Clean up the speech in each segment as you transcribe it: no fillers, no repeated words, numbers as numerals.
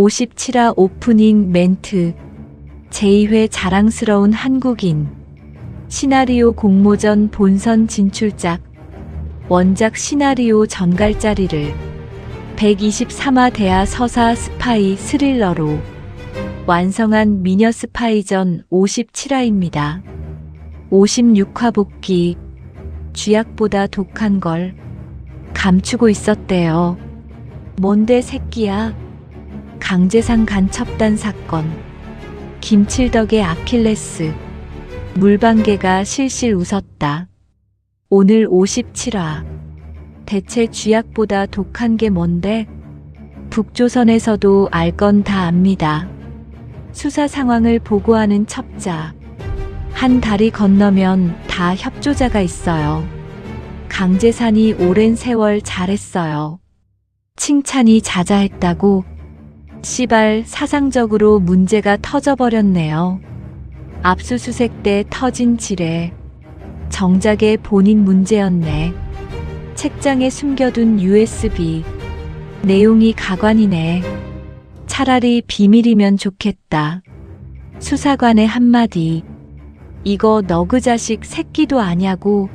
57화 오프닝 멘트. 제2회 자랑스러운 한국인. 시나리오 공모전 본선 진출작. 원작 시나리오 전갈짜리를 123화 대하 서사 스파이 스릴러로 완성한 미녀 스파이전 57화입니다. 56화 복귀. 쥐약보다 독한 걸 감추고 있었대요. 뭔데 새끼야? 강제상 간첩단 사건. 김칠덕의 아킬레스. 물방개가 실실 웃었다. 오늘 57화. 대체 쥐약보다 독한 게 뭔데? 북조선에서도 알 건 다 압니다. 수사 상황을 보고하는 첩자. 한 다리 건너면 다 협조자가 있어요. 강제산이 오랜 세월 잘했어요. 칭찬이 자자했다고? 씨발, 사상적으로 문제가 터져버렸네요. 압수수색 때 터진 지뢰. 정작에 본인 문제였네. 책장에 숨겨둔 USB. 내용이 가관이네. 차라리 비밀이면 좋겠다. 수사관의 한마디. 이거 너그 자식 새끼도 아냐고.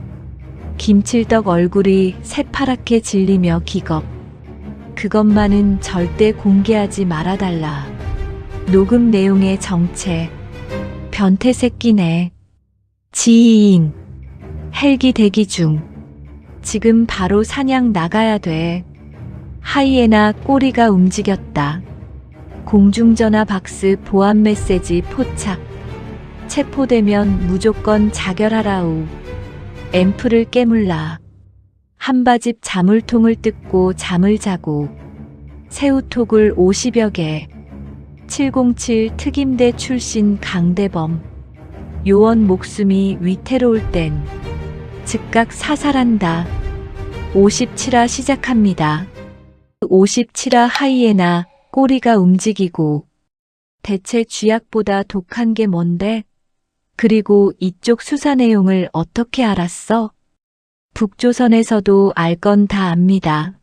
김칠덕 얼굴이 새파랗게 질리며 기겁. 그것만은 절대 공개하지 말아달라. 녹음 내용의 정체. 변태 새끼네. 지인. 헬기 대기 중. 지금 바로 사냥 나가야 돼. 하이에나 꼬리가 움직였다. 공중전화 박스 보안 메시지 포착. 체포되면 무조건 자결하라우. 앰프를 깨물라. 한바집 자물통을 뜯고 잠을 자고. 새우톡을 50여 개. 707 특임대 출신 강대범. 요원 목숨이 위태로울 땐 즉각 사살한다. 57화 시작합니다. 57화 하이에나 꼬리가 움직이고. 대체 쥐약보다 독한 게 뭔데? 그리고 이쪽 수사 내용을 어떻게 알았어? 북조선에서도 알 건 다 압니다.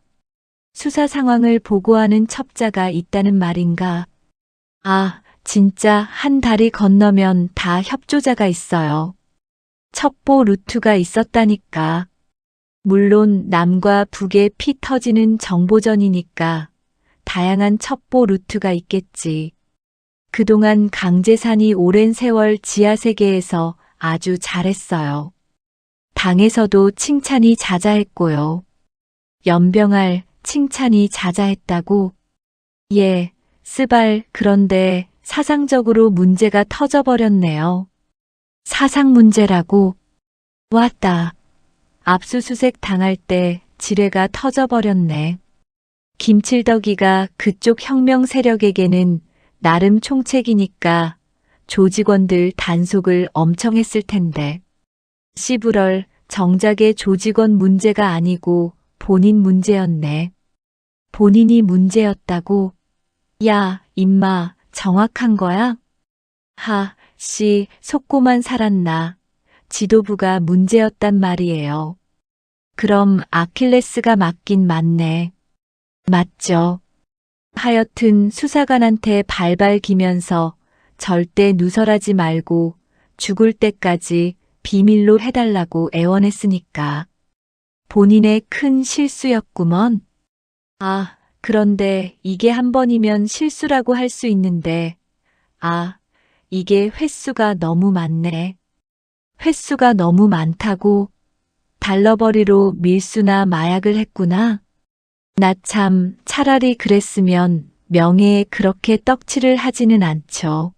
수사 상황을 보고하는 첩자가 있다는 말인가? 아, 진짜 한 다리 건너면 다 협조자가 있어요. 첩보 루트가 있었다니까. 물론 남과 북의 피 터지는 정보전이니까 다양한 첩보 루트가 있겠지. 그동안 강제산이 오랜 세월 지하세계에서 아주 잘했어요. 당에서도 칭찬이 자자했고요. 연병할 칭찬이 자자했다고? 예, 스발. 그런데 사상적으로 문제가 터져버렸네요. 사상 문제라고? 왔다. 압수수색 당할 때 지뢰가 터져버렸네. 김칠덕이가 그쪽 혁명 세력에게는 나름 총책이니까 조직원들 단속을 엄청 했을 텐데. 씨부럴, 정작의 조직원 문제가 아니고 본인 문제였네. 본인이 문제였다고? 야, 임마, 정확한 거야? 하, 씨, 속고만 살았나. 지도부가 문제였단 말이에요. 그럼 아킬레스가 맞긴 맞네. 맞죠. 하여튼 수사관한테 발발 기면서 절대 누설하지 말고 죽을 때까지 비밀로 해달라고 애원했으니까. 본인의 큰 실수였구먼. 아, 그런데 이게 한 번이면 실수라고 할 수 있는데, 아, 이게 횟수가 너무 많네. 횟수가 너무 많다고? 달러벌이로 밀수나 마약을 했구나. 나 참, 차라리 그랬으면 명예에 그렇게 떡칠을 하지는 않죠.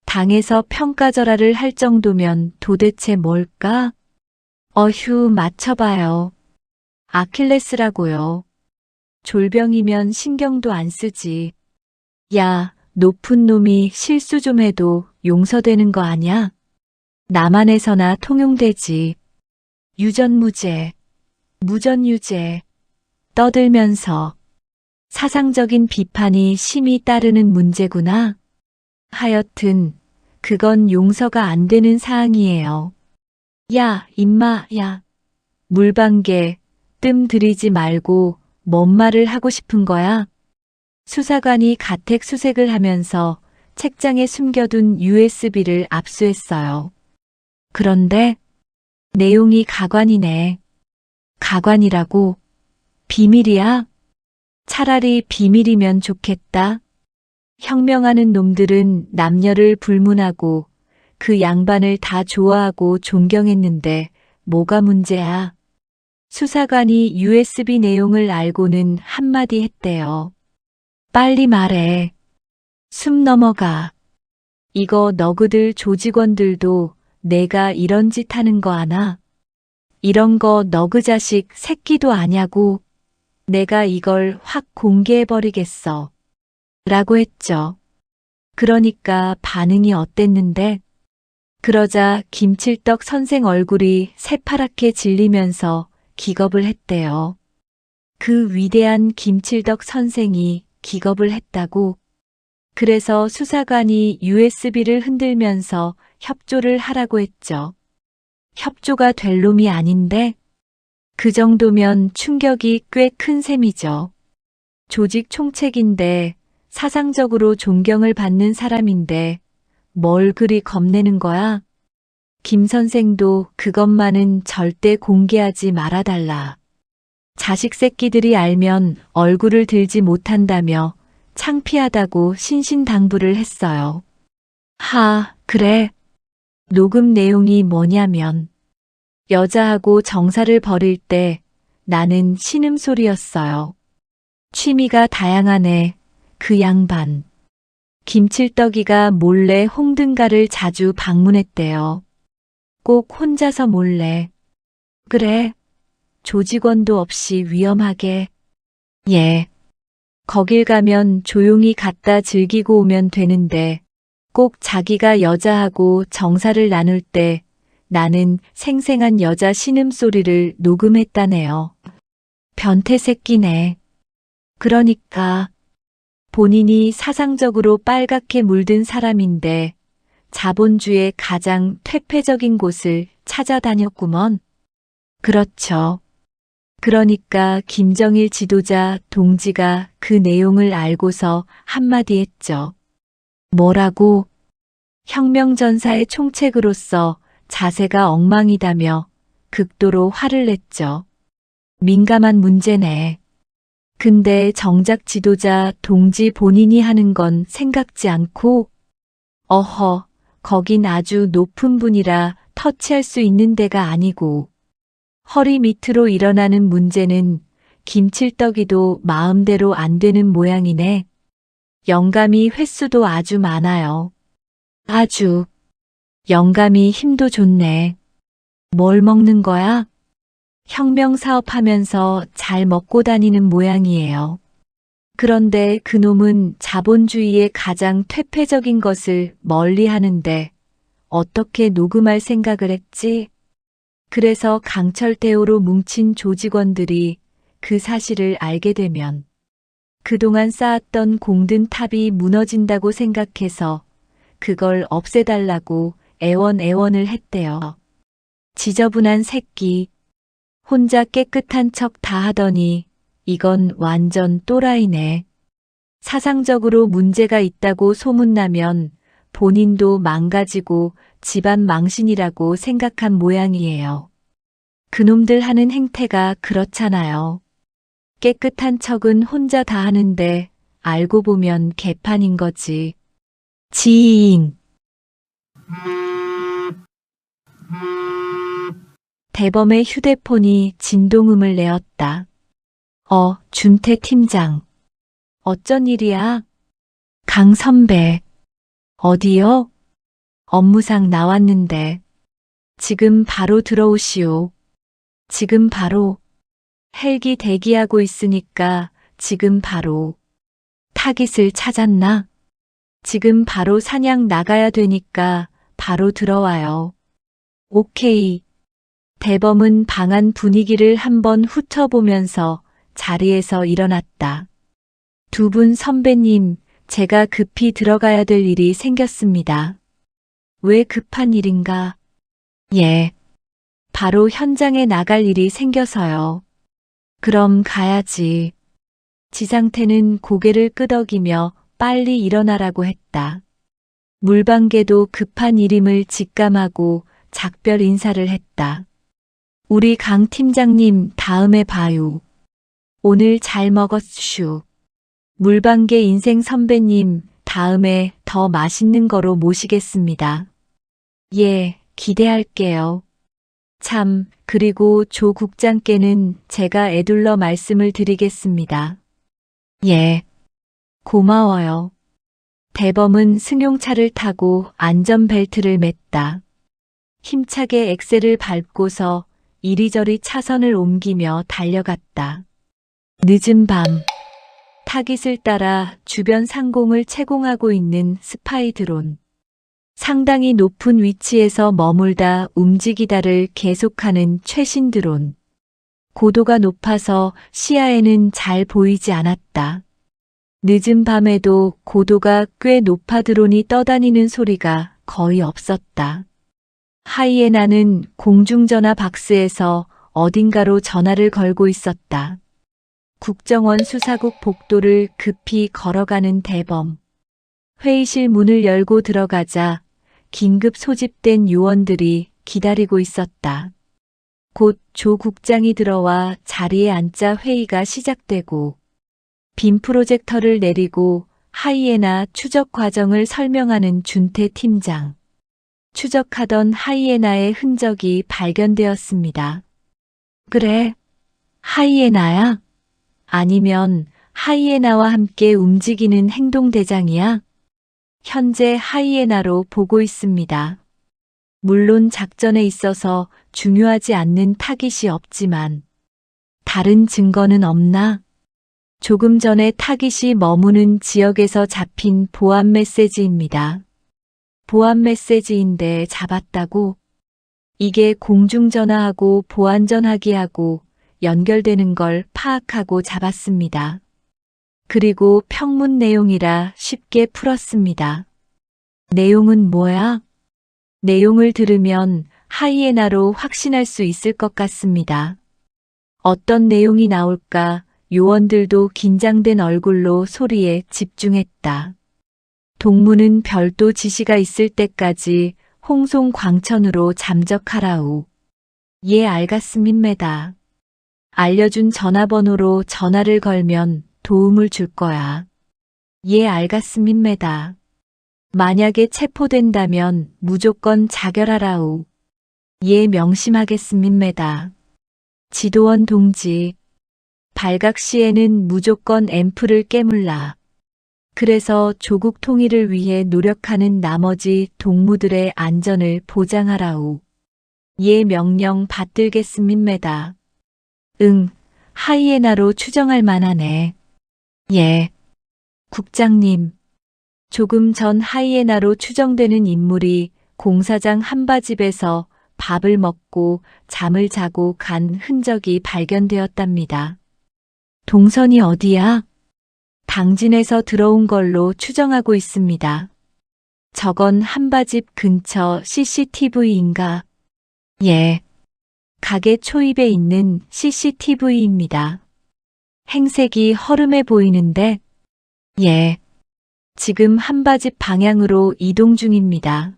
당에서 평가절하를 할 정도면 도대체 뭘까? 어휴, 맞춰봐요. 아킬레스라고요. 졸병이면 신경도 안 쓰지. 야, 높은 놈이 실수 좀 해도 용서되는 거 아냐? 남한에서나 통용되지. 유전무죄, 무전유죄. 떠들면서 사상적인 비판이 심히 따르는 문제구나. 하여튼 그건 용서가 안 되는 사항이에요. 야, 임마, 야. 물방개, 뜸 들이지 말고 뭔 말을 하고 싶은 거야? 수사관이 가택 수색을 하면서 책장에 숨겨둔 USB를 압수했어요. 그런데 내용이 가관이네. 가관이라고? 비밀이야? 차라리 비밀이면 좋겠다. 혁명하는 놈들은 남녀를 불문하고 그 양반을 다 좋아하고 존경했는데 뭐가 문제야? 수사관이 USB 내용을 알고는 한마디 했대요. 빨리 말해. 숨 넘어가. 이거 너그들 조직원들도 내가 이런 짓 하는 거 아나? 이런 거 너그 자식 새끼도 아냐고. 내가 이걸 확 공개해버리겠어. 라고 했죠. 그러니까 반응이 어땠는데? 그러자 김칠덕 선생 얼굴이 새파랗게 질리면서 기겁을 했대요. 그 위대한 김칠덕 선생이 기겁을 했다고? 그래서 수사관이 USB를 흔들면서 협조를 하라고 했죠. 협조가 될 놈이 아닌데? 그 정도면 충격이 꽤 큰 셈이죠. 조직 총책인데 사상적으로 존경을 받는 사람인데 뭘 그리 겁내는 거야? 김 선생도 그것만은 절대 공개하지 말아달라. 자식 새끼들이 알면 얼굴을 들지 못한다며 창피하다고 신신당부를 했어요. 그래. 녹음 내용이 뭐냐면 여자하고 정사를 벌일 때 나는 신음소리였어요. 취미가 다양하네. 그 양반. 김칠떡이가 몰래 홍등가를 자주 방문했대요. 꼭 혼자서 몰래. 그래. 조직원도 없이 위험하게. 예. 거길 가면 조용히 갔다 즐기고 오면 되는데 꼭 자기가 여자하고 정사를 나눌 때 나는 생생한 여자 신음소리를 녹음했다네요. 변태 새끼네. 그러니까 본인이 사상적으로 빨갛게 물든 사람인데 자본주의의 가장 퇴폐적인 곳을 찾아다녔구먼. 그렇죠. 그러니까 김정일 지도자 동지가 그 내용을 알고서 한마디 했죠. 뭐라고? 혁명전사의 총책으로서 자세가 엉망이다며 극도로 화를 냈죠. 민감한 문제네. 근데 정작 지도자 동지 본인이 하는 건 생각지 않고 어허, 거긴 아주 높은 분이라 터치할 수 있는 데가 아니고 허리 밑으로 일어나는 문제는 김칠떡이도 마음대로 안 되는 모양이네. 영감이 횟수도 아주 많아요. 아주. 영감이 힘도 좋네. 뭘 먹는 거야? 혁명 사업하면서 잘 먹고 다니는 모양이에요. 그런데 그놈은 자본주의의 가장 퇴폐적인 것을 멀리 하는데 어떻게 녹음할 생각을 했지? 그래서 강철대오로 뭉친 조직원들이 그 사실을 알게 되면 그동안 쌓았던 공든 탑이 무너진다고 생각해서 그걸 없애달라고 애원을 했대요. 지저분한 새끼. 혼자 깨끗한 척 다 하더니 이건 완전 또라이네. 사상적으로 문제가 있다고 소문나면 본인도 망가지고 집안 망신이라고 생각한 모양이에요. 그놈들 하는 행태가 그렇잖아요. 깨끗한 척은 혼자 다 하는데 알고 보면 개판인 거지. 지잉. 대범의 휴대폰이 진동음을 내었다. 준태 팀장. 어쩐 일이야? 강 선배. 어디요? 업무상 나왔는데. 지금 바로 들어오시오. 지금 바로. 헬기 대기하고 있으니까 지금 바로. 타깃을 찾았나? 지금 바로 사냥 나가야 되니까 바로 들어와요. 오케이. 대범은 방안 분위기를 한번 훑어보면서 자리에서 일어났다. 두 분 선배님, 제가 급히 들어가야 될 일이 생겼습니다. 왜 급한 일인가? 예. 바로 현장에 나갈 일이 생겨서요. 그럼 가야지. 지상태는 고개를 끄덕이며 빨리 일어나라고 했다. 물방개도 급한 일임을 직감하고 작별 인사를 했다. 우리 강 팀장님 다음에 봐요. 오늘 잘 먹었슈. 물방개 인생 선배님 다음에 더 맛있는 거로 모시겠습니다. 예, 기대할게요. 참, 그리고 조 국장께는 제가 애둘러 말씀을 드리겠습니다. 예, 고마워요. 대범은 승용차를 타고 안전벨트를 맸다. 힘차게 엑셀을 밟고서 이리저리 차선을 옮기며 달려갔다. 늦은 밤, 타깃을 따라 주변 상공을 채공하고 있는 스파이 드론. 상당히 높은 위치에서 머물다 움직이다를 계속하는 최신 드론. 고도가 높아서 시야에는 잘 보이지 않았다. 늦은 밤에도 고도가 꽤 높아 드론이 떠다니는 소리가 거의 없었다. 하이에나는 공중전화 박스에서 어딘가로 전화를 걸고 있었다. 국정원 수사국 복도를 급히 걸어가는 대범. 회의실 문을 열고 들어가자 긴급 소집된 요원들이 기다리고 있었다. 곧 조 국장이 들어와 자리에 앉자 회의가 시작되고 빔 프로젝터를 내리고 하이에나 추적 과정을 설명하는 준태 팀장. 추적하던 하이에나의 흔적이 발견되었습니다. 그래, 하이에나야? 아니면 하이에나와 함께 움직이는 행동대장이야? 현재 하이에나로 보고 있습니다. 물론 작전에 있어서 중요하지 않는 타깃이 없지만 다른 증거는 없나? 조금 전에 타깃이 머무는 지역에서 잡힌 보안 메시지입니다. 보안 메시지인데 잡았다고? 이게 공중전화하고 보안전화기하고 연결되는 걸 파악하고 잡았습니다. 그리고 평문 내용이라 쉽게 풀었습니다. 내용은 뭐야? 내용을 들으면 하이에나로 확신할 수 있을 것 같습니다. 어떤 내용이 나올까 요원들도 긴장된 얼굴로 소리에 집중했다. 동무는 별도 지시가 있을 때까지 홍송 광천으로 잠적하라우. 예, 알겠습니다. 알려준 전화번호로 전화를 걸면 도움을 줄 거야. 예, 알겠습니다. 만약에 체포된다면 무조건 자결하라우. 예, 명심하겠습니다. 지도원 동지. 발각 시에는 무조건 앰프를 깨물라. 그래서 조국 통일을 위해 노력하는 나머지 동무들의 안전을 보장하라우. 예, 명령 받들겠습니다. 응, 하이에나로 추정할 만하네. 예. 국장님, 조금 전 하이에나로 추정되는 인물이 공사장 한바집에서 밥을 먹고 잠을 자고 간 흔적이 발견되었답니다. 동선이 어디야? 당진에서 들어온 걸로 추정하고 있습니다. 저건 한바집 근처 CCTV인가? 예. 가게 초입에 있는 CCTV입니다. 행색이 허름해 보이는데? 예. 지금 한바집 방향으로 이동 중입니다.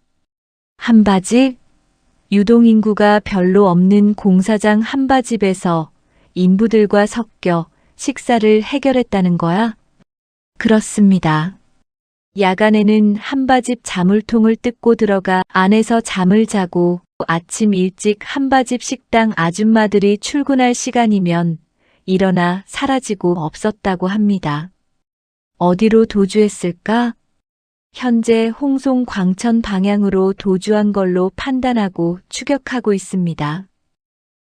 한바집? 유동인구가 별로 없는 공사장 한바집에서 인부들과 섞여 식사를 해결했다는 거야? 그렇습니다. 야간에는 한바집 자물통을 뜯고 들어가 안에서 잠을 자고 아침 일찍 한바집 식당 아줌마들이 출근할 시간이면 일어나 사라지고 없었다고 합니다. 어디로 도주했을까? 현재 홍송 광천 방향으로 도주한 걸로 판단하고 추격하고 있습니다.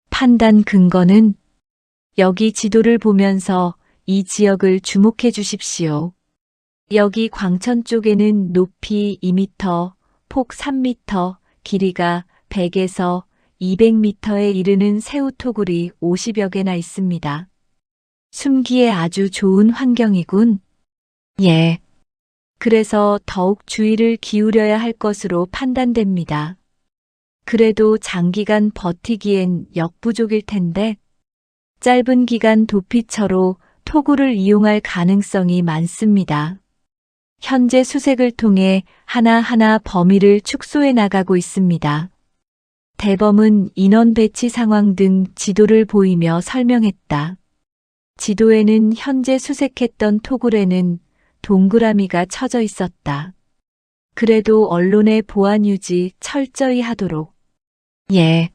판단 근거는? 여기 지도를 보면서 이 지역을 주목해 주십시오. 여기 광천 쪽에는 높이 2m, 폭 3m, 길이가 100에서 200m에 이르는 새우토굴이 50여 개나 있습니다. 숨기에 아주 좋은 환경이군. 예. 그래서 더욱 주의를 기울여야 할 것으로 판단됩니다. 그래도 장기간 버티기엔 역부족일 텐데 짧은 기간 도피처로 토구를 이용할 가능성이 많습니다. 현재 수색을 통해 하나하나 범위를 축소해 나가고 있습니다. 대범은 인원 배치 상황 등 지도를 보이며 설명했다. 지도에는 현재 수색했던 토굴에는 동그라미가 쳐져 있었다. 그래도 언론의 보안 유지 철저히 하도록. 예.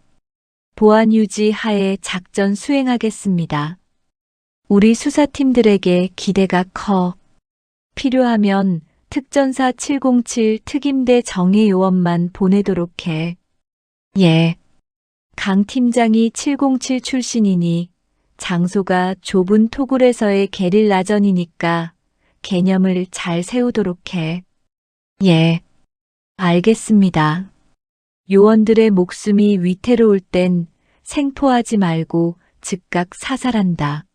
보안 유지 하에 작전 수행하겠습니다. 우리 수사팀들에게 기대가 커. 필요하면 특전사 707 특임대 정예 요원만 보내도록 해. 예. 강 팀장이 707 출신이니 장소가 좁은 토굴에서의 게릴라전이니까 개념을 잘 세우도록 해. 예. 알겠습니다. 요원들의 목숨이 위태로울 땐 생포하지 말고 즉각 사살한다.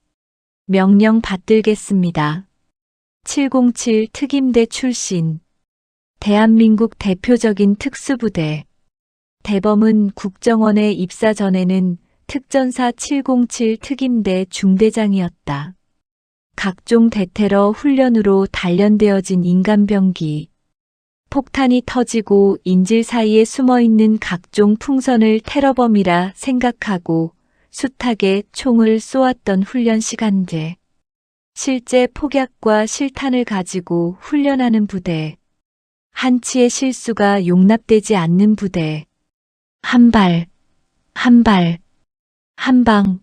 명령 받들겠습니다. 707 특임대 출신. 대한민국 대표적인 특수부대. 대범은 국정원에 입사 전에는 특전사 707 특임대 중대장이었다. 각종 대테러 훈련으로 단련되어진 인간병기. 폭탄이 터지고 인질 사이에 숨어있는 각종 풍선을 테러범이라 생각하고 숱하게 총을 쏘았던 훈련 시간들. 실제 폭약과 실탄을 가지고 훈련하는 부대. 한치의 실수가 용납되지 않는 부대. 한 발, 한 발, 한 방,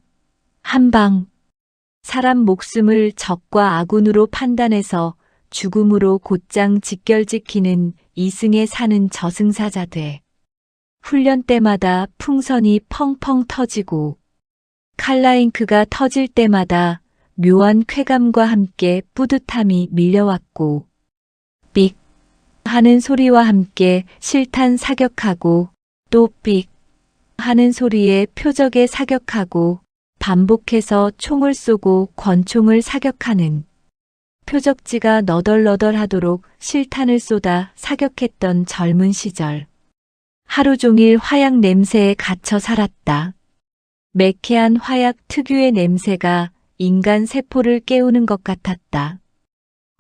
한 방. 사람 목숨을 적과 아군으로 판단해서 죽음으로 곧장 직결지키는 이승에 사는 저승사자들. 훈련 때마다 풍선이 펑펑 터지고 칼라잉크가 터질 때마다 묘한 쾌감과 함께 뿌듯함이 밀려왔고 삑 하는 소리와 함께 실탄 사격하고 또 삑 하는 소리에 표적에 사격하고 반복해서 총을 쏘고 권총을 사격하는 표적지가 너덜너덜하도록 실탄을 쏟아 사격했던 젊은 시절. 하루 종일 화약 냄새에 갇혀 살았다. 매캐한 화약 특유의 냄새가 인간 세포를 깨우는 것 같았다.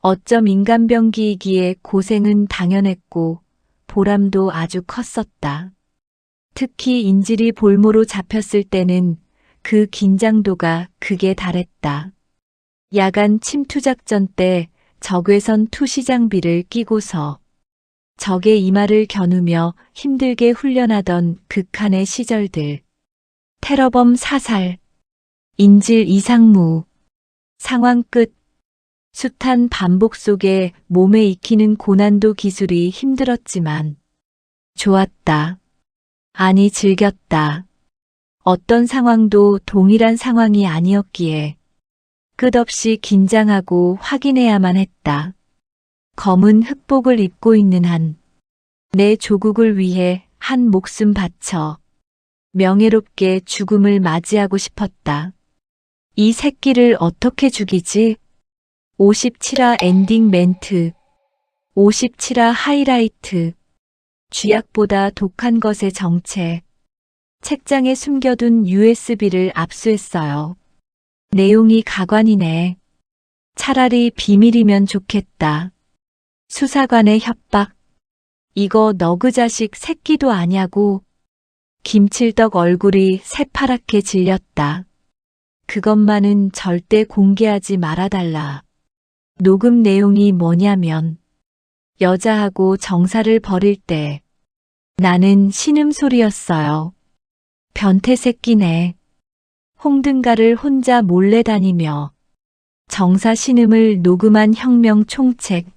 어쩜 인간병기이기에 고생은 당연했고 보람도 아주 컸었다. 특히 인질이 볼모로 잡혔을 때는 그 긴장도가 극에 달했다. 야간 침투작전 때 적외선 투시 장비를 끼고서 적의 이마를 겨누며 힘들게 훈련하던 극한의 시절들. 테러범 사살, 인질 이상무, 상황 끝, 숱한 반복 속에 몸에 익히는 고난도 기술이 힘들었지만 좋았다. 아니 즐겼다. 어떤 상황도 동일한 상황이 아니었기에 끝없이 긴장하고 확인해야만 했다. 검은 흑복을 입고 있는 한, 내 조국을 위해 한 목숨 바쳐 명예롭게 죽음을 맞이하고 싶었다. 이 새끼를 어떻게 죽이지? 57화 엔딩 멘트, 57화 하이라이트, 쥐약보다 독한 것의 정체. 책장에 숨겨둔 USB를 압수했어요. 내용이 가관이네. 차라리 비밀이면 좋겠다. 수사관의 협박. 이거 너 그 자식 새끼도 아냐고. 김칠덕 얼굴이 새파랗게 질렸다. 그것만은 절대 공개하지 말아달라. 녹음 내용이 뭐냐면 여자하고 정사를 벌일 때 나는 신음소리였어요. 변태 새끼네. 홍등가를 혼자 몰래 다니며 정사 신음을 녹음한 혁명 총책.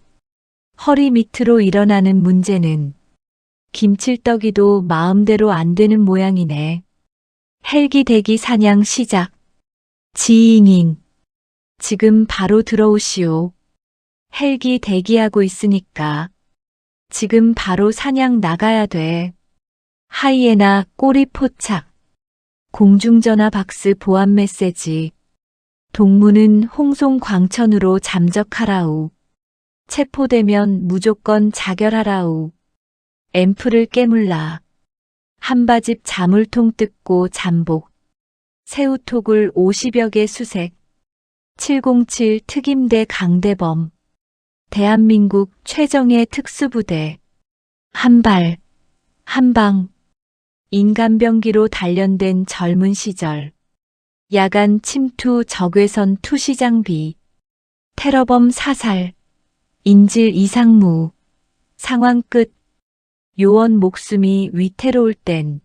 허리 밑으로 일어나는 문제는 김칠떡이도 마음대로 안 되는 모양이네. 헬기 대기 사냥 시작. 지잉잉. 지금 바로 들어오시오. 헬기 대기하고 있으니까. 지금 바로 사냥 나가야 돼. 하이에나 꼬리 포착. 공중전화 박스 보안 메시지. 동무는 홍송 광천으로 잠적하라우. 체포되면 무조건 자결하라우. 앰프를 깨물라. 한바집 자물통 뜯고 잠복. 새우톡을 50여 개 수색. 707 특임대 강대범. 대한민국 최정예 특수부대. 한발, 한방. 인간병기로 단련된 젊은 시절. 야간 침투 적외선 투시 장비. 테러범 사살. 인질 이상무. 상황 끝. 요원 목숨이 위태로울 땐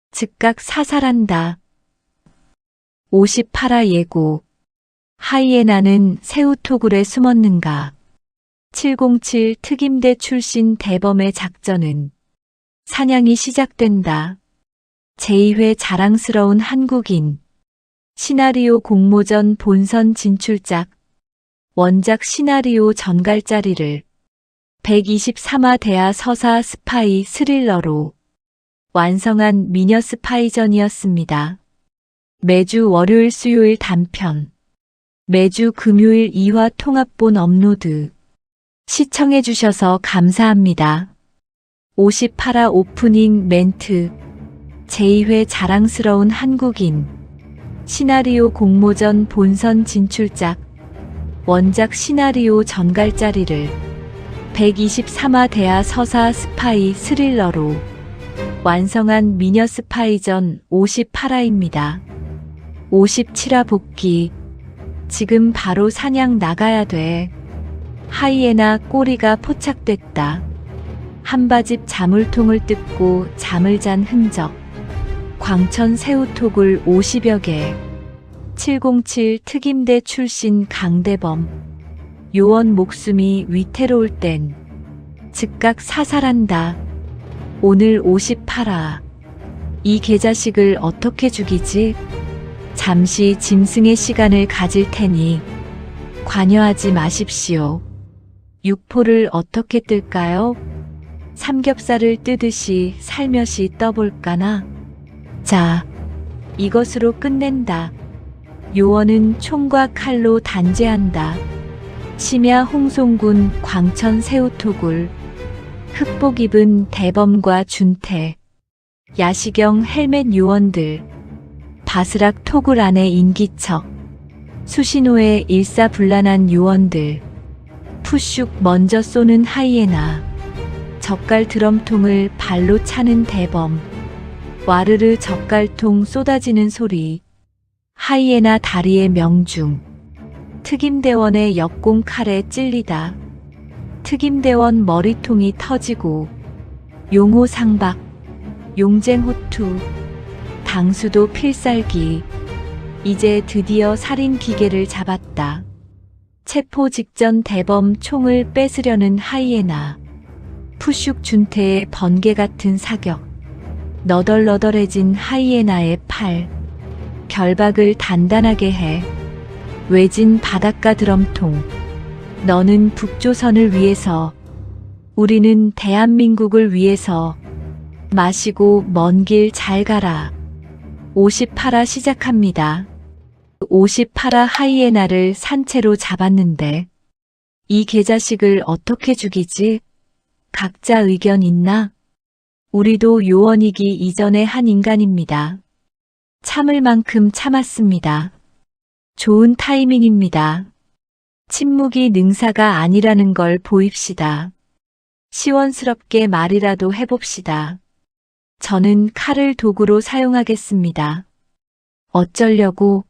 즉각 사살한다. 58화 예고. 하이에나는 새우토굴에 숨었는가. 707 특임대 출신 대범의 작전은 사냥이 시작된다. 제2회 자랑스러운 한국인. 시나리오 공모전 본선 진출작. 원작 시나리오 전갈짜리를 123화 대하 서사 스파이 스릴러로 완성한 미녀 스파이전이었습니다. 매주 월요일 수요일 단편, 매주 금요일 2화 통합본 업로드. 시청해주셔서 감사합니다. 58화 오프닝 멘트. 제2회 자랑스러운 한국인. 시나리오 공모전 본선 진출작. 원작 시나리오 전갈짜리를 123화 대하 서사 스파이 스릴러로 완성한 미녀 스파이전 58화입니다. 57화 복귀. 지금 바로 사냥 나가야 돼. 하이에나 꼬리가 포착됐다. 한바집 자물통을 뜯고 잠을 잔 흔적. 광천 새우토굴 50여 개. 707 특임대 출신 강대범. 요원 목숨이 위태로울 땐 즉각 사살한다. 오늘 58화. 이 개자식을 어떻게 죽이지? 잠시 짐승의 시간을 가질 테니 관여하지 마십시오. 육포를 어떻게 뜰까요? 삼겹살을 뜨듯이 살며시 떠볼까나? 자, 이것으로 끝낸다. 요원은 총과 칼로 단죄한다. 심야 홍송군 광천 새우토굴. 흑복 입은 대범과 준태. 야시경 헬멧 요원들. 바스락 토굴 안의 인기척. 수신호에 일사불란한 요원들. 푸슉 먼저 쏘는 하이에나. 젓갈 드럼통을 발로 차는 대범. 와르르 젓갈통 쏟아지는 소리. 하이에나 다리의 명중. 특임대원의 역공 칼에 찔리다. 특임대원 머리통이 터지고. 용호 상박. 용쟁호투. 당수도 필살기. 이제 드디어 살인 기계를 잡았다. 체포 직전 대범 총을 뺏으려는 하이에나. 푸슉 준태의 번개 같은 사격. 너덜너덜해진 하이에나의 팔. 결박을 단단하게 해. 외진 바닷가 드럼통. 너는 북조선을 위해서, 우리는 대한민국을 위해서. 마시고 먼 길 잘 가라. 58화 시작합니다. 58화 하이에나를 산채로 잡았는데 이 개자식을 어떻게 죽이지? 각자 의견 있나? 우리도 요원이기 이전의 한 인간입니다. 참을 만큼 참았습니다. 좋은 타이밍입니다. 침묵이 능사가 아니라는 걸 보입시다. 시원스럽게 말이라도 해봅시다. 저는 칼을 도구로 사용하겠습니다. 어쩌려고?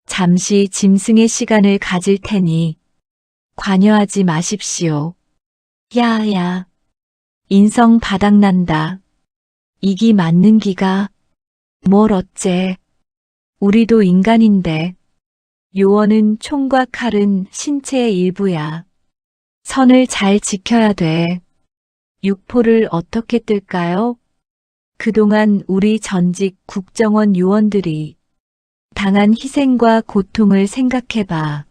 잠시 짐승의 시간을 가질 테니 관여하지 마십시오. 야야. 인성 바닥난다. 이기 맞는 기가. 뭘 어째. 우리도 인간인데. 요원은 총과 칼은 신체의 일부야. 선을 잘 지켜야 돼. 육포를 어떻게 뜰까요? 그동안 우리 전직 국정원 요원들이 당한 희생과 고통을 생각해봐.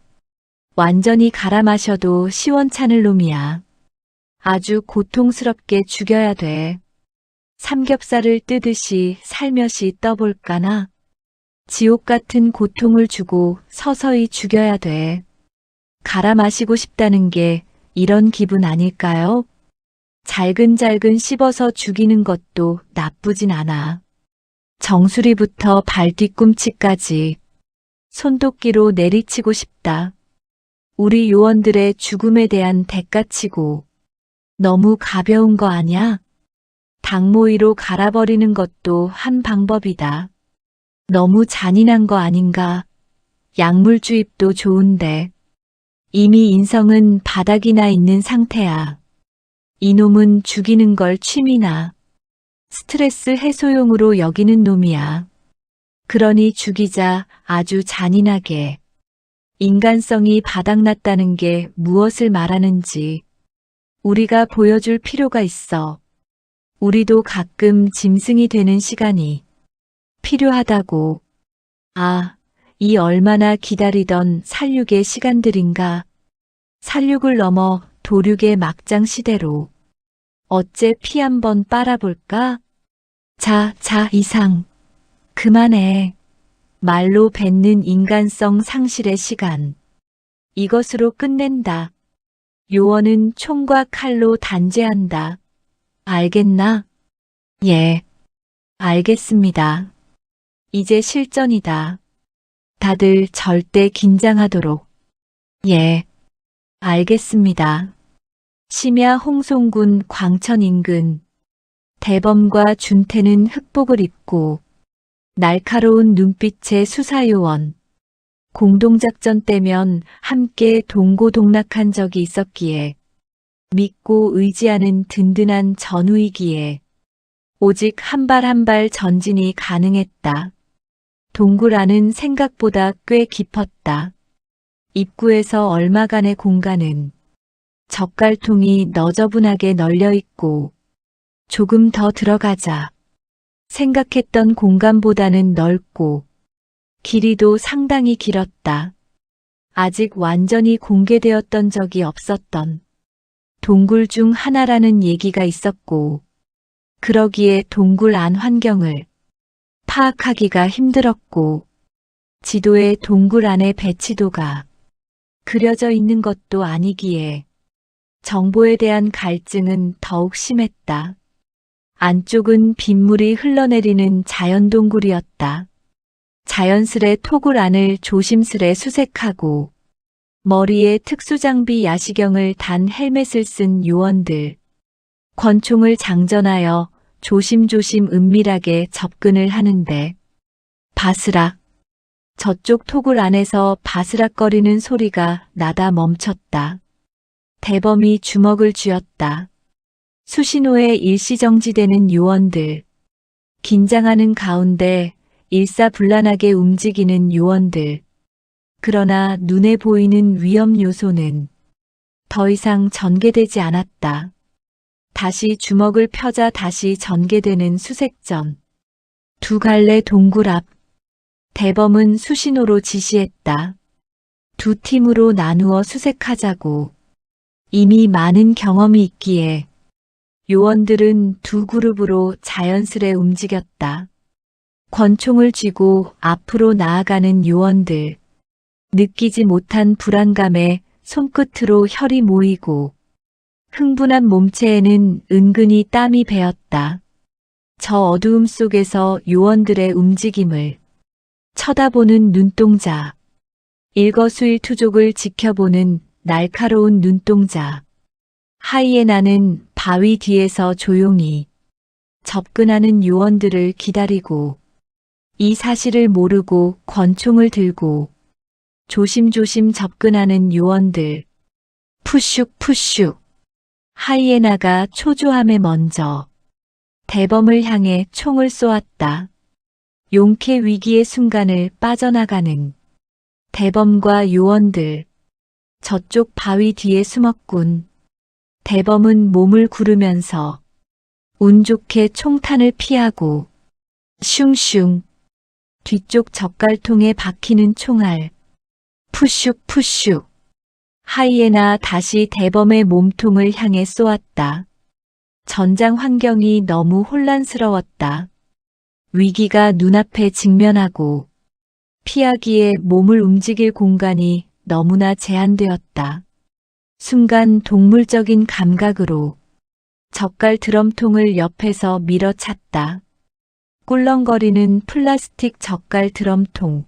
완전히 갈아 마셔도 시원찮을 놈이야. 아주 고통스럽게 죽여야 돼. 삼겹살을 뜨듯이 살며시 떠볼까나? 지옥 같은 고통을 주고 서서히 죽여야 돼. 갈아 마시고 싶다는 게 이런 기분 아닐까요? 잘근잘근 씹어서 죽이는 것도 나쁘진 않아. 정수리부터 발 뒤꿈치까지 손도끼로 내리치고 싶다. 우리 요원들의 죽음에 대한 대가치고 너무 가벼운 거 아냐? 닭모이로 갈아버리는 것도 한 방법이다. 너무 잔인한 거 아닌가? 약물 주입도 좋은데 이미 인성은 바닥이 나 있는 상태야. 이놈은 죽이는 걸 취미나 스트레스 해소용으로 여기는 놈이야. 그러니 죽이자 아주 잔인하게. 인간성이 바닥났다는 게 무엇을 말하는지 우리가 보여줄 필요가 있어. 우리도 가끔 짐승이 되는 시간이 필요하다고. 아, 이 얼마나 기다리던 살육의 시간들인가. 살육을 넘어 도륙의 막장 시대로. 어째 피 한번 빨아볼까? 자, 이상. 그만해. 말로 뱉는 인간성 상실의 시간. 이것으로 끝낸다. 요원은 총과 칼로 단죄한다. 알겠나? 예, 알겠습니다. 이제 실전이다. 다들 절대 긴장하도록. 예, 알겠습니다. 심야 홍송군 광천 인근. 대범과 준태는 흑복을 입고 날카로운 눈빛의 수사요원. 공동작전 때면 함께 동고동락한 적이 있었기에 믿고 의지하는 든든한 전우이기에 오직 한 발 한 발 전진이 가능했다. 동굴 안은 생각보다 꽤 깊었다. 입구에서 얼마간의 공간은 젓갈통이 너저분하게 널려 있고 조금 더 들어가자 생각했던 공간보다는 넓고 길이도 상당히 길었다. 아직 완전히 공개되었던 적이 없었던 동굴 중 하나라는 얘기가 있었고 그러기에 동굴 안 환경을 파악하기가 힘들었고 지도에 동굴 안의 배치도가 그려져 있는 것도 아니기에 정보에 대한 갈증은 더욱 심했다. 안쪽은 빗물이 흘러내리는 자연동굴이었다. 자연스레 토굴 안을 조심스레 수색하고 머리에 특수장비 야시경을 단 헬멧을 쓴 요원들, 권총을 장전하여 조심조심 은밀하게 접근을 하는데 바스락, 저쪽 토굴 안에서 바스락거리는 소리가 나다 멈췄다. 대범이 주먹을 쥐었다. 수신호에 일시정지되는 요원들, 긴장하는 가운데 일사불란하게 움직이는 요원들. 그러나 눈에 보이는 위험 요소는 더 이상 전개되지 않았다. 다시 주먹을 펴자 다시 전개되는 수색전. 두 갈래 동굴 앞. 대범은 수신호로 지시했다. 두 팀으로 나누어 수색하자고. 이미 많은 경험이 있기에 요원들은 두 그룹으로 자연스레 움직였다. 권총을 쥐고 앞으로 나아가는 요원들. 느끼지 못한 불안감에 손끝으로 혈이 모이고 흥분한 몸체에는 은근히 땀이 배었다. 저 어두움 속에서 요원들의 움직임을 쳐다보는 눈동자. 일거수일투족을 지켜보는 날카로운 눈동자. 하이에나는 바위 뒤에서 조용히 접근하는 요원들을 기다리고 이 사실을 모르고 권총을 들고 조심조심 접근하는 요원들. 푸슉. 하이에나가 초조함에 먼저 대범을 향해 총을 쏘았다. 용케 위기의 순간을 빠져나가는 대범과 요원들. 저쪽 바위 뒤에 숨었군. 대범은 몸을 구르면서 운 좋게 총탄을 피하고 슝슝 뒤쪽 젓갈통에 박히는 총알. 푸슉. 하이에나 다시 대범의 몸통을 향해 쏘았다. 전장 환경이 너무 혼란스러웠다. 위기가 눈앞에 직면하고 피하기에 몸을 움직일 공간이 너무나 제한되었다. 순간 동물적인 감각으로 젓갈 드럼통을 옆에서 밀어찼다. 꿀렁거리는 플라스틱 젓갈 드럼통.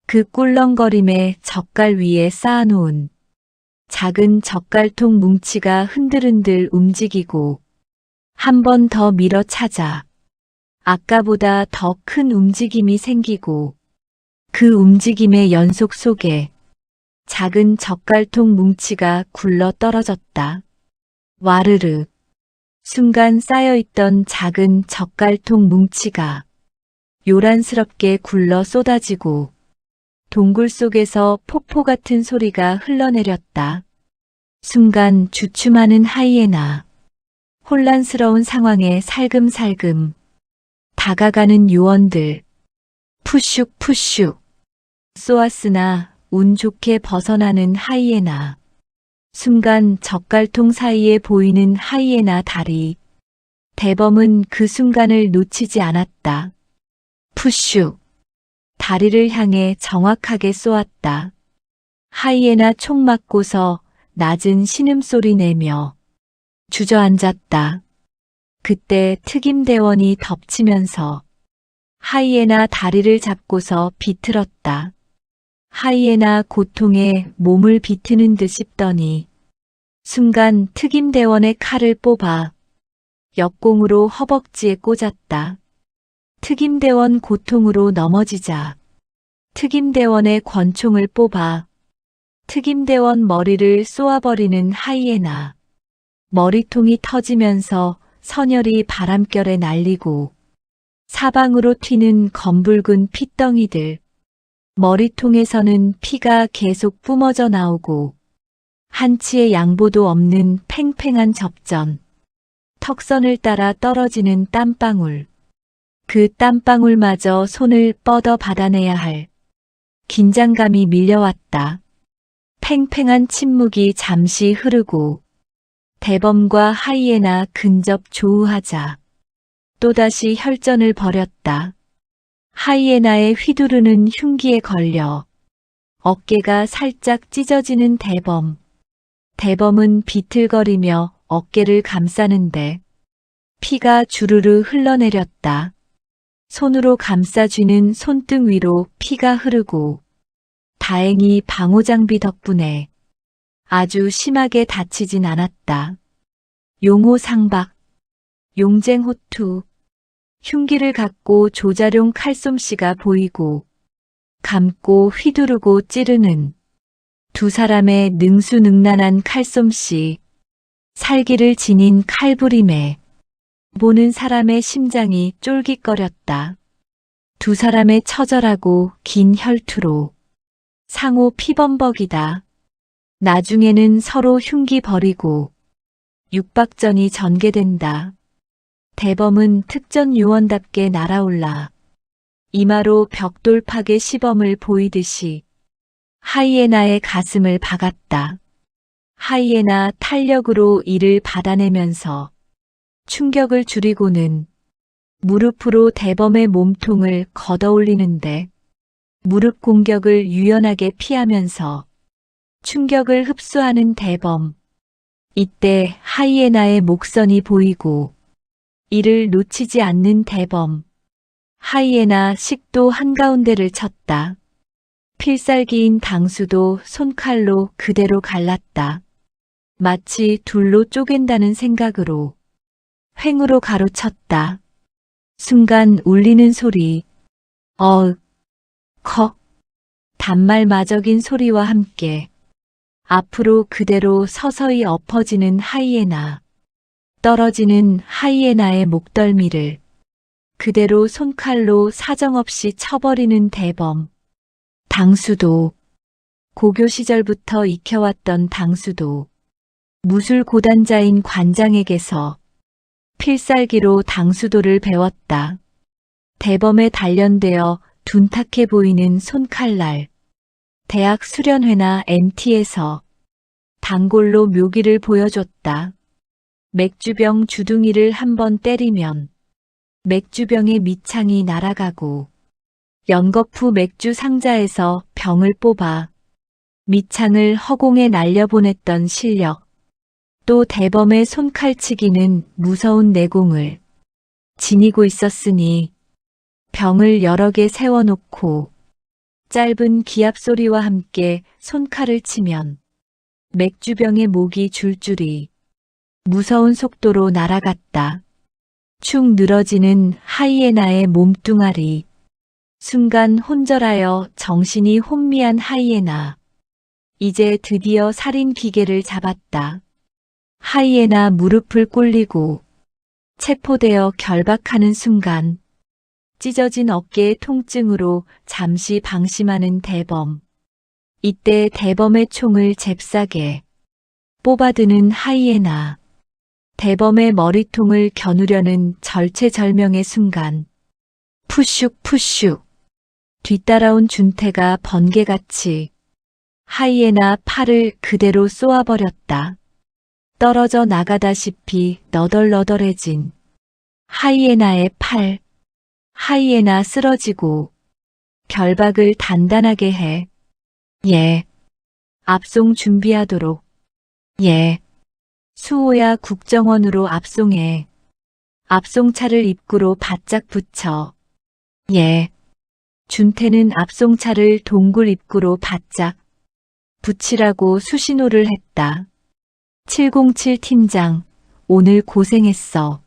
그 꿀렁거림에 젓갈 위에 쌓아놓은 작은 젓갈통 뭉치가 흔들흔들 움직이고 한 번 더 밀어 찾아 아까보다 더 큰 움직임이 생기고 그 움직임의 연속 속에 작은 젓갈통 뭉치가 굴러 떨어졌다. 와르르. 순간 쌓여있던 작은 젓갈통 뭉치가 요란스럽게 굴러 쏟아지고 동굴 속에서 폭포 같은 소리가 흘러내렸다. 순간 주춤하는 하이에나. 혼란스러운 상황에 살금살금 다가가는 요원들. 푸슉푸슉 쏘았으나 운 좋게 벗어나는 하이에나. 순간 젓갈통 사이에 보이는 하이에나 다리. 대범은 그 순간을 놓치지 않았다. 푸슉. 다리를 향해 정확하게 쏘았다. 하이에나 총 맞고서 낮은 신음소리 내며 주저앉았다. 그때 특임대원이 덮치면서 하이에나 다리를 잡고서 비틀었다. 하이에나 고통에 몸을 비트는 듯 싶더니 순간 특임대원의 칼을 뽑아 역공으로 허벅지에 꽂았다. 특임대원 고통으로 넘어지자 특임대원의 권총을 뽑아 특임대원 머리를 쏘아버리는 하이에나. 머리통이 터지면서 선혈이 바람결에 날리고 사방으로 튀는 검붉은 핏덩이들. 머리통에서는 피가 계속 뿜어져 나오고 한치의 양보도 없는 팽팽한 접전. 턱선을 따라 떨어지는 땀방울. 그 땀방울마저 손을 뻗어 받아내야 할 긴장감이 밀려왔다. 팽팽한 침묵이 잠시 흐르고 대범과 하이에나 근접 조우하자 또다시 혈전을 벌였다. 하이에나의 휘두르는 흉기에 걸려 어깨가 살짝 찢어지는 대범. 대범은 비틀거리며 어깨를 감싸는데 피가 주르르 흘러내렸다. 손으로 감싸쥐는 손등 위로 피가 흐르고 다행히 방호장비 덕분에 아주 심하게 다치진 않았다. 용호상박, 용쟁호투, 흉기를 갖고 조자룡 칼솜씨가 보이고 감고 휘두르고 찌르는 두 사람의 능수능란한 칼솜씨, 살기를 지닌 칼부림에 보는 사람의 심장이 쫄깃거렸다. 두 사람의 처절하고 긴 혈투로 상호 피범벅이다. 나중에는 서로 흉기 버리고 육박전이 전개된다. 대범은 특전 요원답게 날아올라 이마로 벽돌팍의 시범을 보이듯이 하이에나의 가슴을 박았다. 하이에나 탄력으로 이를 받아내면서 충격을 줄이고는 무릎으로 대범의 몸통을 걷어올리는데 무릎 공격을 유연하게 피하면서 충격을 흡수하는 대범. 이때 하이에나의 목선이 보이고 이를 놓치지 않는 대범. 하이에나 식도 한가운데를 쳤다. 필살기인 당수도 손칼로 그대로 갈랐다. 마치 둘로 쪼갠다는 생각으로 횡으로 가로쳤다. 순간 울리는 소리, 어윽, 컥, 단말마적인 소리와 함께 앞으로 그대로 서서히 엎어지는 하이에나, 떨어지는 하이에나의 목덜미를 그대로 손칼로 사정없이 쳐버리는 대범. 당수도, 고교 시절부터 익혀왔던 당수도, 무술 고단자인 관장에게서 필살기로 당수도를 배웠다. 대범에 단련되어 둔탁해 보이는 손칼날. 대학 수련회나 MT에서 단골로 묘기를 보여줬다. 맥주병 주둥이를 한번 때리면 맥주병의 밑창이 날아가고 연거푸 맥주 상자에서 병을 뽑아 밑창을 허공에 날려보냈던 실력. 또 대범의 손칼치기는 무서운 내공을 지니고 있었으니 병을 여러 개 세워놓고 짧은 기압 소리와 함께 손칼을 치면 맥주병의 목이 줄줄이 무서운 속도로 날아갔다. 축 늘어지는 하이에나의 몸뚱아리. 순간 혼절하여 정신이 혼미한 하이에나. 이제 드디어 살인 기계를 잡았다. 하이에나 무릎을 꿇리고 체포되어 결박하는 순간 찢어진 어깨의 통증으로 잠시 방심하는 대범. 이때 대범의 총을 잽싸게 뽑아드는 하이에나. 대범의 머리통을 겨누려는 절체절명의 순간 푸슉 푸슉 뒤따라온 준태가 번개같이 하이에나 팔을 그대로 쏘아버렸다. 떨어져 나가다시피 너덜너덜해진 하이에나의 팔. 하이에나 쓰러지고 결박을 단단하게 해. 예. 압송 준비하도록. 예. 수호야 국정원으로 압송해. 압송차를 입구로 바짝 붙여. 예. 준태는 압송차를 동굴 입구로 바짝 붙이라고 수신호를 했다. 707 팀장, 오늘 고생했어.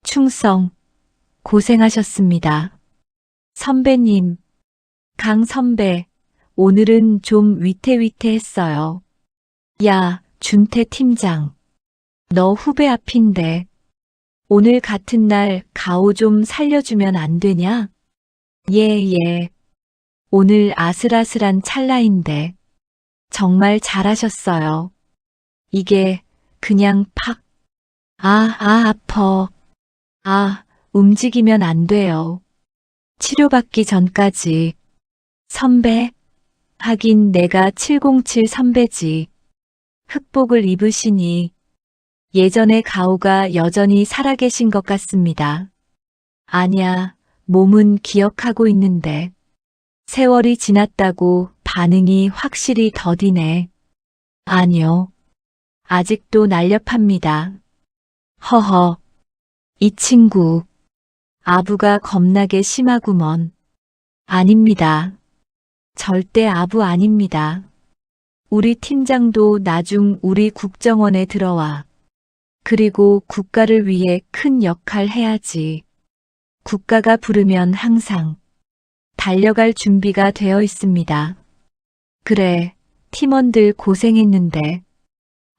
충성, 고생하셨습니다. 선배님, 강 선배, 오늘은 좀 위태위태했어요. 야, 준태 팀장. 너 후배 앞인데 오늘 같은 날 가오 좀 살려주면 안 되냐? 예. 오늘 아슬아슬한 찰나인데 정말 잘하셨어요. 이게 그냥 팍. 아파. 움직이면 안 돼요. 치료받기 전까지. 선배? 하긴 내가 707 선배지. 흑복을 입으시니 예전의 가오가 여전히 살아계신 것 같습니다. 아냐, 몸은 기억하고 있는데 세월이 지났다고 반응이 확실히 더디네. 아니요, 아직도 날렵합니다. 허허, 이 친구 아부가 겁나게 심하구먼. 아닙니다. 절대 아부 아닙니다. 우리 팀장도 나중 우리 국정원에 들어와. 그리고 국가를 위해 큰 역할 해야지. 국가가 부르면 항상 달려갈 준비가 되어 있습니다. 그래, 팀원들 고생했는데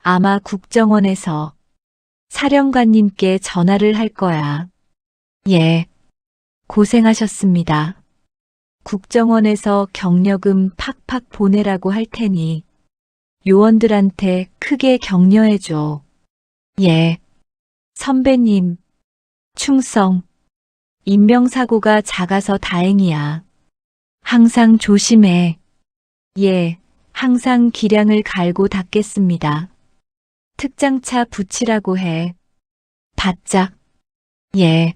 아마 국정원에서 사령관님께 전화를 할 거야. 예, 고생하셨습니다. 국정원에서 경력금 팍팍 보내라고 할 테니 요원들한테 크게 격려해줘. 예, 선배님, 충성. 인명사고가 작아서 다행이야. 항상 조심해. 예, 항상 기량을 갈고 닦겠습니다. 특장차 붙이라고 해. 바짝. 예.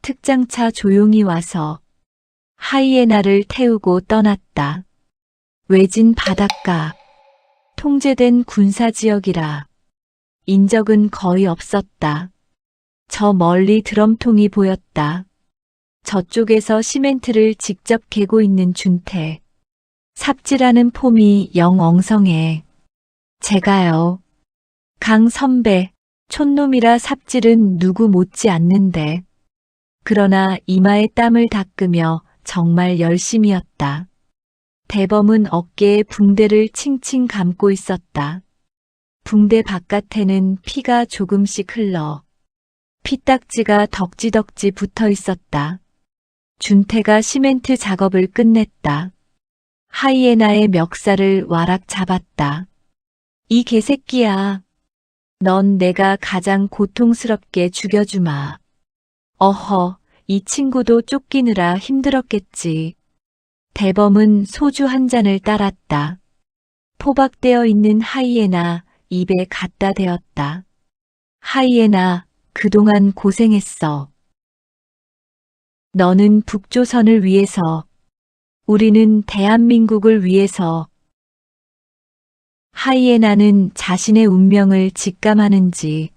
특장차 조용히 와서 하이에나를 태우고 떠났다. 외진 바닷가. 통제된 군사지역이라 인적은 거의 없었다. 저 멀리 드럼통이 보였다. 저쪽에서 시멘트를 직접 개고 있는 준태. 삽질하는 폼이 영 엉성해. 제가요. 강 선배, 촌놈이라 삽질은 누구 못지 않는데. 그러나 이마에 땀을 닦으며 정말 열심이었다. 대범은 어깨에 붕대를 칭칭 감고 있었다. 붕대 바깥에는 피가 조금씩 흘러 피딱지가 덕지덕지 붙어 있었다. 준태가 시멘트 작업을 끝냈다. 하이에나의 멱살을 와락 잡았다. 이 개새끼야. 넌 내가 가장 고통스럽게 죽여주마. 어허, 이 친구도 쫓기느라 힘들었겠지. 대범은 소주 한 잔을 따랐다. 포박되어 있는 하이에나 입에 갖다 대었다. 하이에나, 그동안 고생했어. 너는 북조선을 위해서, 우리는 대한민국을 위해서. 하이에나는 자신의 운명을 직감하는지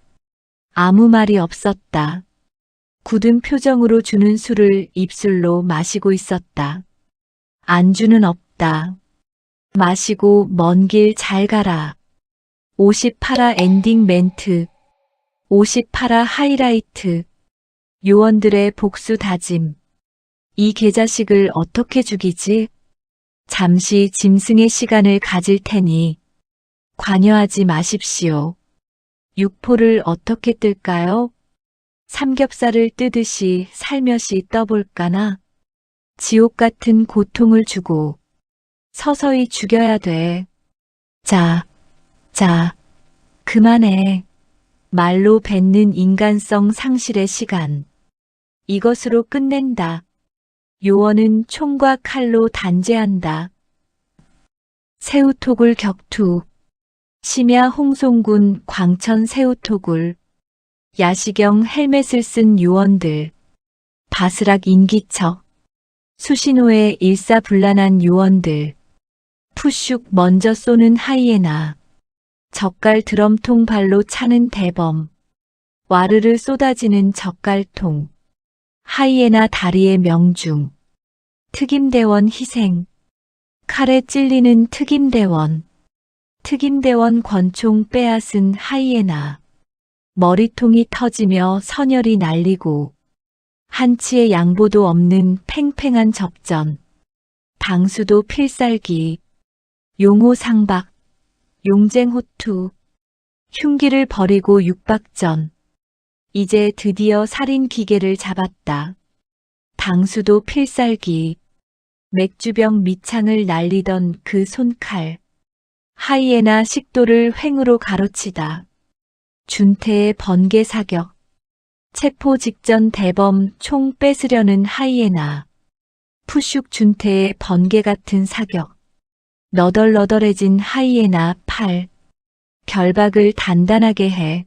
아무 말이 없었다. 굳은 표정으로 주는 술을 입술로 마시고 있었다. 안주는 없다. 마시고 먼 길 잘 가라. 58화 엔딩 멘트. 58화 하이라이트. 요원들의 복수 다짐. 이 계자식을 어떻게 죽이지? 잠시 짐승의 시간을 가질 테니 관여하지 마십시오. 육포를 어떻게 뜰까요? 삼겹살을 뜨듯이 살며시 떠볼까나? 지옥 같은 고통을 주고 서서히 죽여야 돼. 자, 그만해. 말로 뱉는 인간성 상실의 시간. 이것으로 끝낸다. 요원은 총과 칼로 단죄한다. 새우토굴 격투. 심야 홍송군 광천 새우토굴. 야시경 헬멧을 쓴 요원들. 바스락 인기척. 수신호에 일사불란한 요원들. 푸슉 먼저 쏘는 하이에나. 젓갈 드럼통 발로 차는 대범. 와르르 쏟아지는 젓갈통. 하이에나 다리의 명중. 특임대원 희생. 칼에 찔리는 특임대원. 특임대원 권총 빼앗은 하이에나. 머리통이 터지며 선열이 날리고 한치의 양보도 없는 팽팽한 접전. 당수도 필살기. 용호상박. 용쟁호투. 흉기를 버리고 육박전. 이제 드디어 살인 기계를 잡았다. 당수도 필살기. 맥주병 밑창을 날리던 그 손칼. 하이에나 식도를 횡으로 가로치다. 준태의 번개 사격. 체포 직전 대범 총 뺏으려는 하이에나. 푸슉 준태의 번개 같은 사격. 너덜너덜해진 하이에나 팔. 결박을 단단하게 해.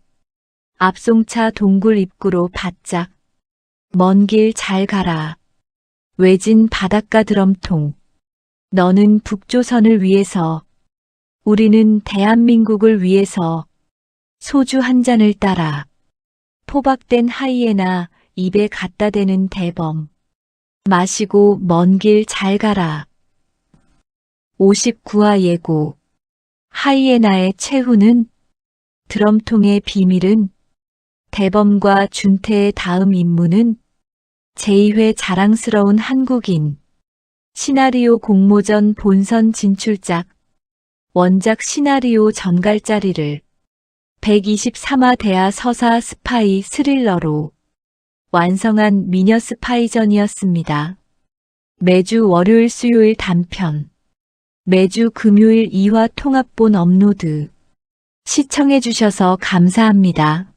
앞송차 동굴 입구로 바짝. 먼 길 잘 가라. 외진 바닷가 드럼통. 너는 북조선을 위해서, 우리는 대한민국을 위해서 소주 한 잔을 따라. 포박된 하이에나 입에 갖다 대는 대범. 마시고 먼 길 잘 가라. 59화 예고. 하이에나의 최후는? 드럼통의 비밀은? 대범과 준태의 다음 임무는? 제2회 자랑스러운 한국인. 시나리오 공모전 본선 진출작. 원작 시나리오 전갈짜리를 123화 대하 서사 스파이 스릴러로 완성한 미녀 스파이전이었습니다. 매주 월요일 수요일 단편. 매주 금요일 2화 통합본 업로드. 시청해주셔서 감사합니다.